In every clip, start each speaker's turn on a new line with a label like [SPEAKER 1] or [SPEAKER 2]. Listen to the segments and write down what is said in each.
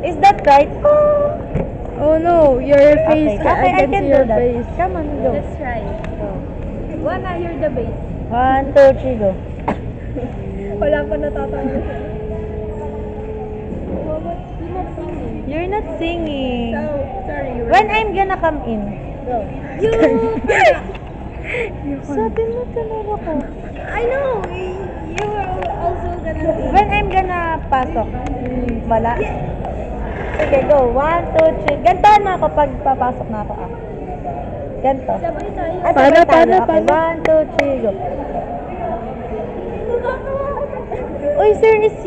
[SPEAKER 1] Is that right? Oh,
[SPEAKER 2] Oh no, your face.
[SPEAKER 1] okay. Okay, I
[SPEAKER 2] can
[SPEAKER 1] can
[SPEAKER 2] see
[SPEAKER 1] do
[SPEAKER 2] your
[SPEAKER 1] that.
[SPEAKER 2] face.
[SPEAKER 1] Come on, go.
[SPEAKER 3] Let's try. Wanna hear the bass?
[SPEAKER 1] 1, 2, 3, go.
[SPEAKER 3] Wala pa natatawa na siya. You're not singing.
[SPEAKER 1] You're not singing.
[SPEAKER 3] Sorry.
[SPEAKER 1] When I'm gonna come in?
[SPEAKER 3] Go.
[SPEAKER 1] Sabi mo talaga ko.
[SPEAKER 3] I know. You were also gonna sing.
[SPEAKER 1] When I'm gonna pasok? Wala? Sige, go. 1, 2, 3. Gantahan mo ako pag papasok na ako. Ganto.
[SPEAKER 3] Sabay tayo.
[SPEAKER 1] Ah,
[SPEAKER 2] Paano,
[SPEAKER 1] sabay tayo.
[SPEAKER 2] paano,
[SPEAKER 1] Okay,
[SPEAKER 2] paano?
[SPEAKER 1] 1, 2, 3, go. Uy, serious.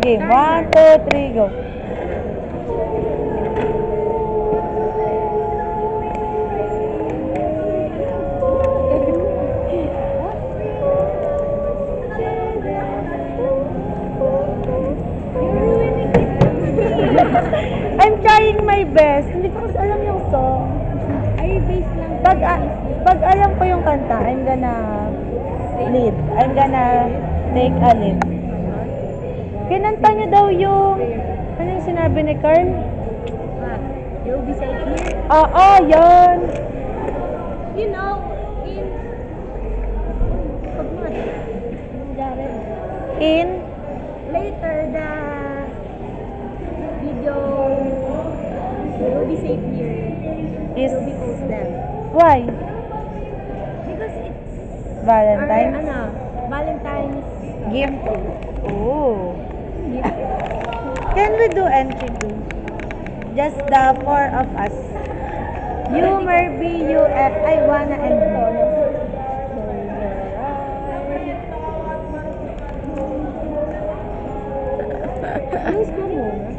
[SPEAKER 1] Game. 1, 2, 3, go. I'm trying my best. Hindi ko kasi alam yung song.
[SPEAKER 3] Ay, bass lang.
[SPEAKER 1] Pag alam ko yung kanta, I'm gonna lead. I'm gonna take a lead. Kinanta niyo daw yung... Ano yung sinabi ni Carl?
[SPEAKER 3] You'll be safe here.
[SPEAKER 1] Oo, yun.
[SPEAKER 3] You know, in... Pagmad.
[SPEAKER 1] In...
[SPEAKER 3] Later, the video will be safe here.
[SPEAKER 1] Is...
[SPEAKER 3] Will be post them.
[SPEAKER 1] Why?
[SPEAKER 3] Because it's
[SPEAKER 1] Valentine's?
[SPEAKER 3] our, Valentine's
[SPEAKER 1] Gift? Oh.
[SPEAKER 3] gift.
[SPEAKER 1] Can we do entry too? Just the four of us. You, Merby, you, I wanna, and me.
[SPEAKER 3] Close mo muna.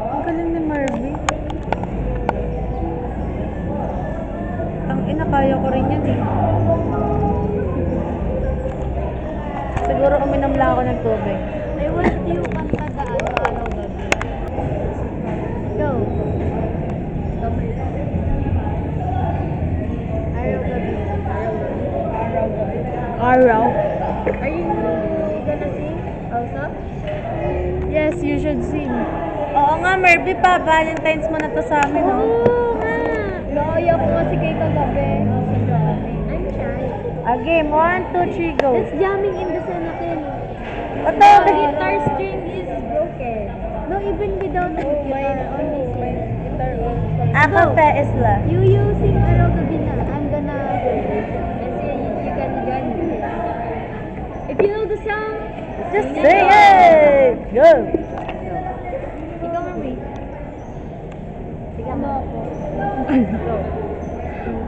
[SPEAKER 1] Ang galing ni Merby. Ang ina, kaya ko rin yan eh. Siguro uminom lang ako ng tubig.
[SPEAKER 3] I want you kanta sa araw gabi. Go. Araw gabi.
[SPEAKER 1] Araw.
[SPEAKER 3] Are you gonna sing also?
[SPEAKER 2] Yes, you should sing.
[SPEAKER 1] Oo nga, Merby pa. Valentine's mo na to sa amin, oh.
[SPEAKER 3] Oo nga. Looya ko kasi kay kagabi. I'm shy.
[SPEAKER 1] A game. 1, 2, 3, go.
[SPEAKER 3] That's jamming in the sun natin.
[SPEAKER 1] Ito,
[SPEAKER 3] The guitar string is broken. No, even without the guitar, only string.
[SPEAKER 1] Ako,
[SPEAKER 3] Go.
[SPEAKER 1] Tesla.
[SPEAKER 3] You sing araw gabi na. I'm gonna kasi you can join me. If you know the song,
[SPEAKER 1] Just say it. Go.
[SPEAKER 3] ikaw mami. Sige mo ako.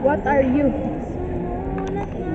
[SPEAKER 2] What are you?
[SPEAKER 3] Sumulat na.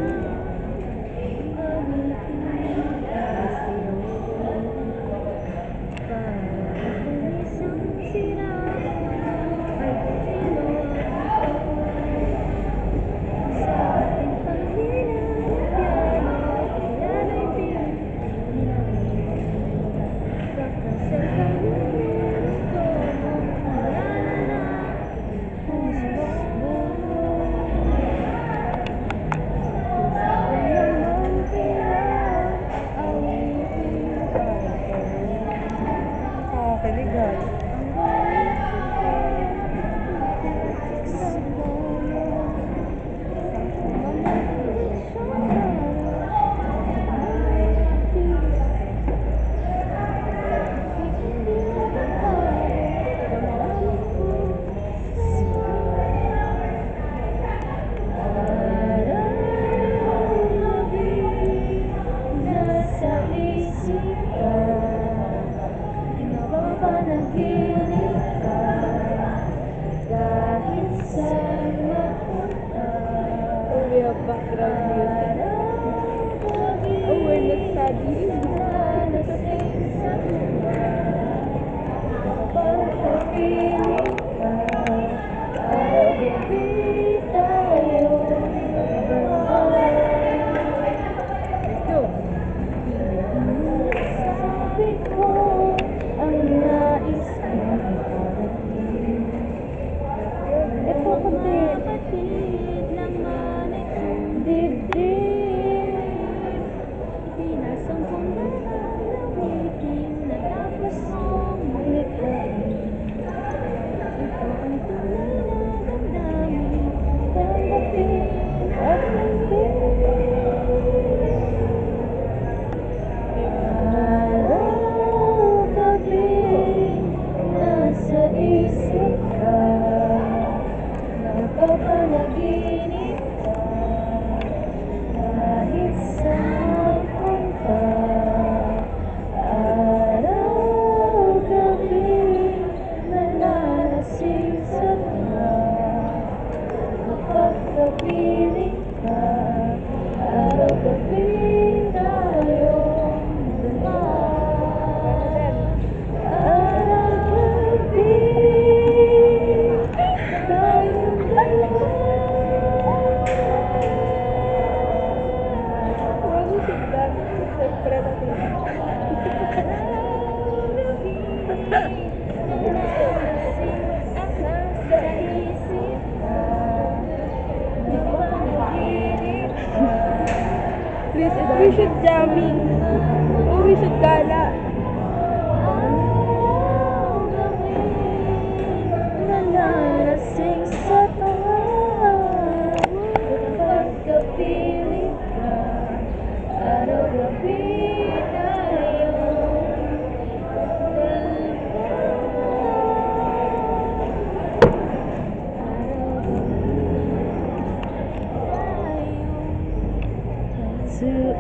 [SPEAKER 2] Please, we should jamming. Oh, we should gala.
[SPEAKER 1] Nalalasing sa tawa.
[SPEAKER 3] Pagkapilit ka, araw-gabi tayo.
[SPEAKER 1] To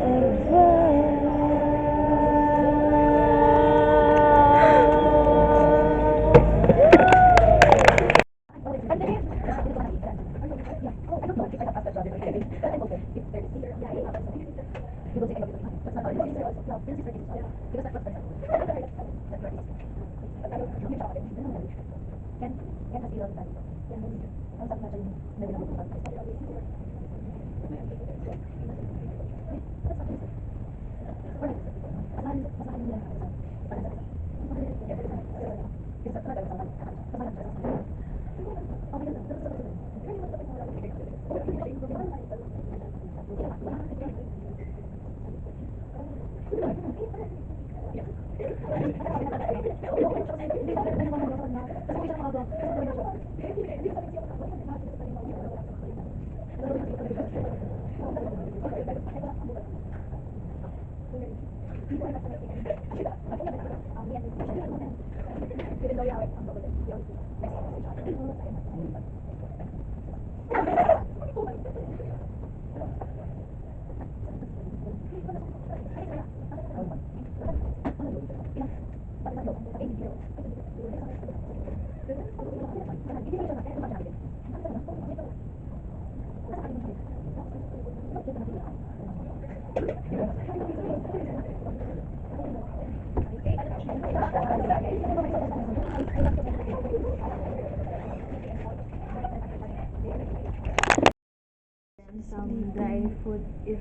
[SPEAKER 2] Some dry food if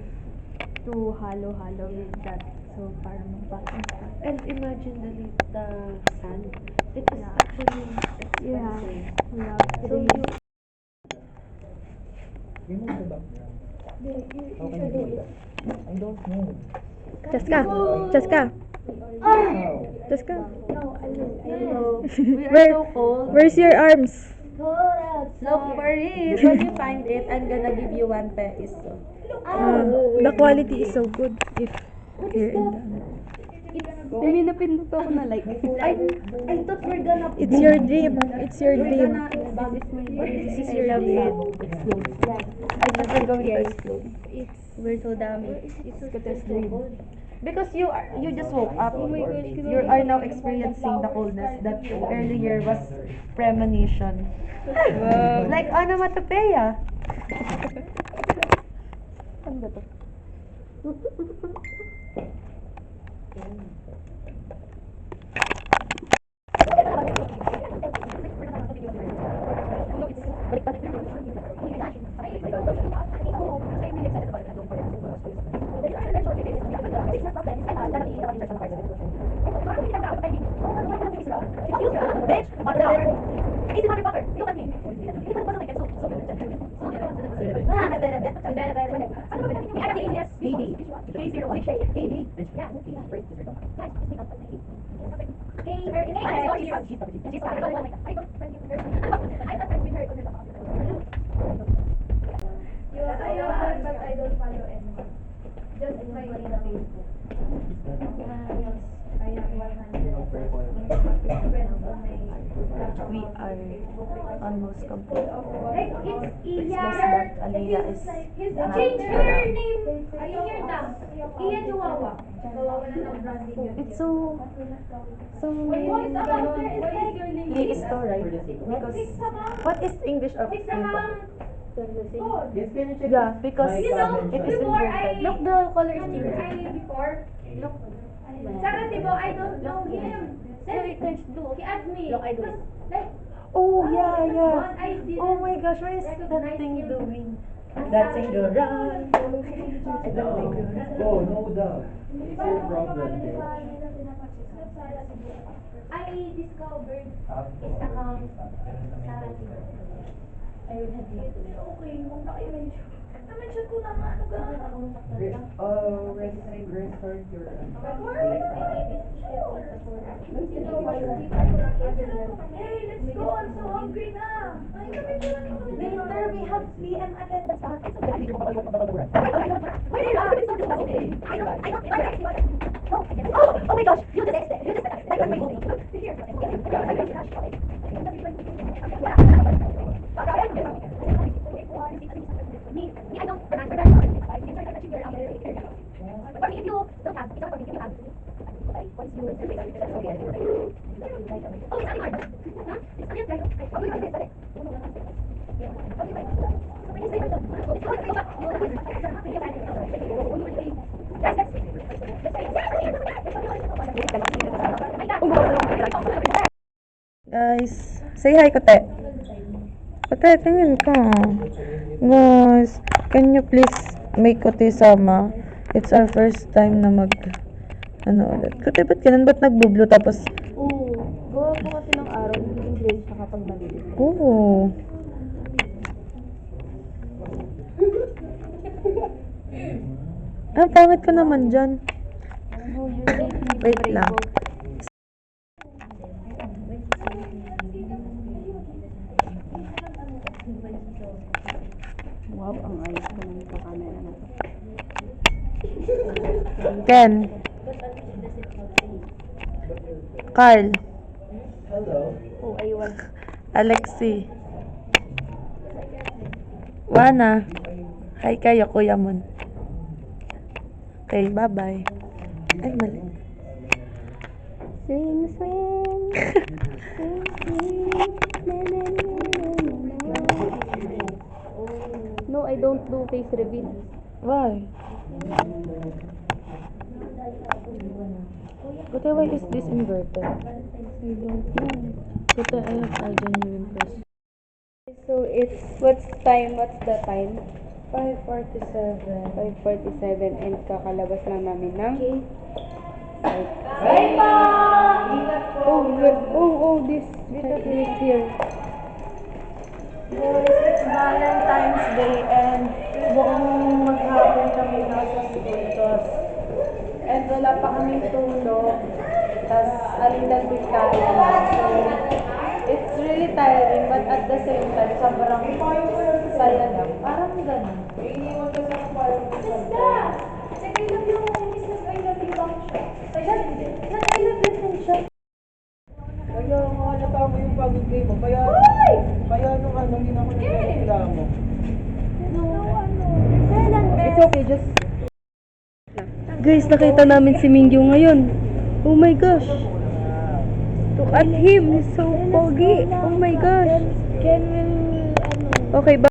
[SPEAKER 2] too halo-halo with that. So, para magpapang
[SPEAKER 4] And imagine the sand. It is actually
[SPEAKER 2] Yeah.
[SPEAKER 4] expensive.
[SPEAKER 2] We have
[SPEAKER 4] So
[SPEAKER 2] three.
[SPEAKER 4] you
[SPEAKER 5] Remove the background. How can you do that? I don't know.
[SPEAKER 2] Chaska! Chaska!
[SPEAKER 5] How?
[SPEAKER 2] Chaska!
[SPEAKER 1] We are
[SPEAKER 2] Where-
[SPEAKER 1] so cold.
[SPEAKER 2] Where's your arms?
[SPEAKER 1] Look for it. When you find it, I'm gonna give you 1 peso.
[SPEAKER 2] The quality is so good if here in
[SPEAKER 4] May napindot ako na like.
[SPEAKER 1] I thought we're gonna.
[SPEAKER 2] the... It's your dream. It's your
[SPEAKER 1] We're
[SPEAKER 2] dream.
[SPEAKER 1] gonna.
[SPEAKER 4] This is your dream.
[SPEAKER 1] I thought we're going to explode.
[SPEAKER 4] We're so damaged. It's Scottish dream.
[SPEAKER 1] Because you just woke up. You are now experiencing the coldness that earlier was premonition. Like onomatopoeia. Ano ba to? We are almost complete. It's just that Aliyah is not
[SPEAKER 3] Change your name. Ayun your dam. Iya Chihuahua.
[SPEAKER 1] It's so
[SPEAKER 3] Voice actor is like your name.
[SPEAKER 1] listo, right? Because what is English of
[SPEAKER 3] It's
[SPEAKER 1] listo?
[SPEAKER 5] Yes, can you check?
[SPEAKER 1] Yeah, because
[SPEAKER 5] my
[SPEAKER 3] You know,
[SPEAKER 5] comment?
[SPEAKER 1] it is
[SPEAKER 3] before
[SPEAKER 1] inverted.
[SPEAKER 3] Look the color scheme. Before. Look. Saka diba, I don't know him. Then it turns blue. He asked me. Look, I do it. Like,
[SPEAKER 1] Oh yeah,
[SPEAKER 3] but
[SPEAKER 1] yeah.
[SPEAKER 3] I didn't
[SPEAKER 1] Oh my gosh, what is that
[SPEAKER 3] recognize
[SPEAKER 1] thing
[SPEAKER 3] him.
[SPEAKER 1] doing? Dancing around.
[SPEAKER 5] Oh, no doubt. It's your problem, bitch.
[SPEAKER 3] I discovered his account sa ayun, okay, huwag na kayo medyo. Na-mention ko na nga, ano ka?
[SPEAKER 5] Restart your...
[SPEAKER 3] Hey, let's go! I'm so hungry na! Ay, later, we have PM attendance. Oh my gosh! You just texted!
[SPEAKER 1] Guys, say hi, Kote. Kote, tingin ka. Guys, can you please make Kote sama? It's our first time na ulit. Kote, ba't ganun? Ba't nagbublo tapos...
[SPEAKER 4] Oo. Gawa po kasi ng araw, hindi English na kapag maliit.
[SPEAKER 1] Oo. Pangit ko naman dyan. Wait lang.
[SPEAKER 4] Wow, ang ayos ko ng kamera na to.
[SPEAKER 1] Ken. Carl.
[SPEAKER 5] Hello.
[SPEAKER 4] Oh, aywan.
[SPEAKER 1] Alexi. Wana. Hi kayo, Kuya Mon. Okay, bye-bye. Ay, mali.
[SPEAKER 3] Swing, swing. Swing, swing. Na, na, na, na, na.
[SPEAKER 4] No, I don't do face reveal.
[SPEAKER 1] Why? Kote, why is this inverted? I don't know. Kote, I have a genuine question.
[SPEAKER 2] So it's, what's the time?
[SPEAKER 1] 5:47.
[SPEAKER 2] 5:47 and kakalabas lang namin ng this is here.
[SPEAKER 1] Guys, it's Valentine's Day and buong maghapon kami nasa school. And wala pa kaming tulog. Tas alindagdig kaya na. So, it's really tiring but at the same time, sobrang saya lang. Parang ganun. Iniiwan ko sa parang
[SPEAKER 5] Kaya nga halata mo yung pagod kayo mo. Kaya nung hindi na ako nagkakila mo.
[SPEAKER 2] It's okay, just... Guys, nakita namin si Mingyu ngayon. Oh my gosh. Look at him, he's so foggy. Oh my gosh.
[SPEAKER 1] Ken will,
[SPEAKER 2] Okay, bye.